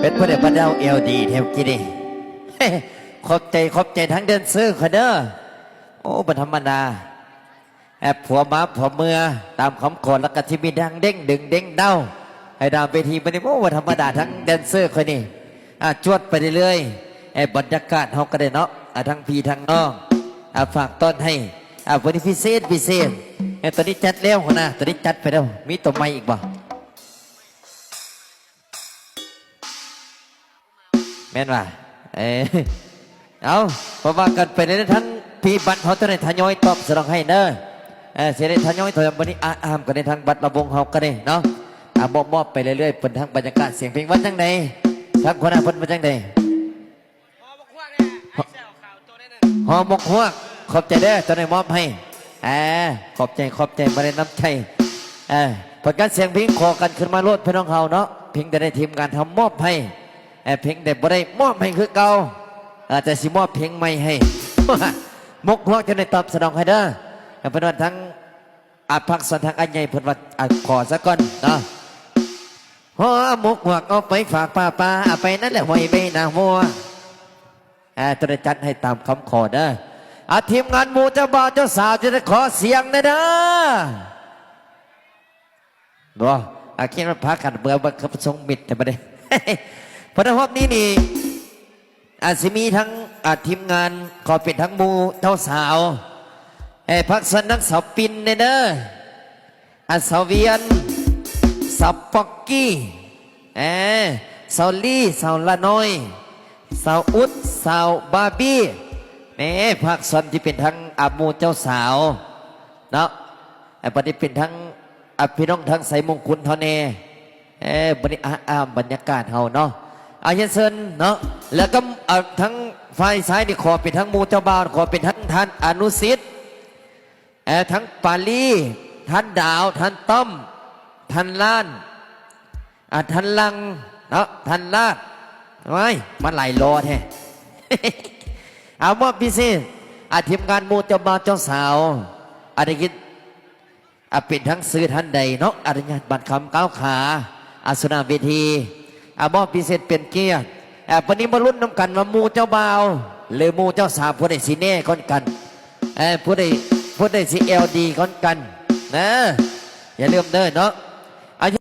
เป็นผู้เด็กบ้านเราเอลดีเทมกี้นี่ขอบใจทั้งเดินซื้อคนเด้อโอ้เป็นธรรมดาแอบผัวมาผัวเมือตามคำขอแล้วก็ที่มีดังเด้งดึงเด้งเด้าให้ดาวเวทีมันนี่โอ้ธรรมดาทั้งเดนเซอร์คนนี้จวดไปเรื่อยๆบรรยากาศเขาก็ได้เนาะทั้งพี่ทั้งน้องฝากต้นให้วันนี้พิเศษตอนนี้จัดแล้วนะตอนนี้จัดไปแล้วมีตัวใหม่อีกบ่แม่นว่าเอาเพราะว่ากันไปในทั้งพี่บัตรเขาจะได้ทยอยตอบสนองให้เนอะเสียได้ทยอยถอยวันนี้อามกันในทางบัตรระวงเขาก็ได้เนาะมอบไปเรื่อยๆเป็นทั้งบรรยากาศเสียงเพลงวันจังใดทั้งคนอาเพิ่นวันจังใดหอมกฮวกขอบใจเด้อตอนนี้มอบให้ขอบใจมาได้น้ำใจผลการเสียงเพลงขอกันขึ้นมาโลดพี่น้องเขาเนาะเพลงได้ทีมงานทำมอบให้เพลงเด็ดบ่ได้มอบให้คือเก่าแต่สิมอบเพลงใหม่ให้ มกฮวกจะได้ตอบสนองให้เด้อเพื่อนว่าทั้งพักส่วนทางอันใหญ่เพื่อนว่าขอสักก่อนเนาะหัวมกฮวกเอาไปฝากป้าไปนั่นแหละหอยใบหน้าหัวจะได้จัดให้ตามคำขอเด้อทีมงานหมู่เจ้าบ่าวเจ้าสาวจะได้ขอเสียงนะเด้อคิดว่าพักกันเบื่อบังคับทรงมิดแต่ไม่ได้ เพราะในรอบนี้นี่อาจจะมีทั้งทีมงานขอเป็นทั้งหมู่เจ้าสาวพักส่วนนักสาวปินเด้อสาวเวียนสาวปอกกี้สาวลี่สาวละน้อยสาวอุดสาวบาร์บี้พักส่วนที่เป็นทั้งหมู่เจ้าสาวเนาะปฏิเป็นทั้งพี่น้องทั้งใส่มงคุลเท่านี้บรรยากาศบรรยากาศเฮาเนาะอาเยนเซนเนาะแล้วก็ทั้งฝ่ายซ้ายนี่ขอเป็นทั้งหมู่เจ้าบ่าวขอเป็นทั้งท่านอนุสิทธิ์ทั้งปาลีท่านดาวท่านต้อมท่านล้านท่านลังเนาะท่านลาดไว้มันไหลรอแท้ เอาว่าพี่ซิทีมงานหมู่เจ้าบ่าวเจ้าสาวอะไรกินเป็นทั้งซื้อท่านใดเนาะอริญญาบัตรคำก้าวขาสุนาเวทีมอบพิเศษเป็นเกียรติวันนี้มาลุ้นน้ำกันว่าหมู่เจ้าบ่าวหรือหมู่เจ้าสาวผู้ใดสีแน่ก้อนกันผู้ใดสีเอลดีก้อนกันนะอย่าลืมเด้อเนาะ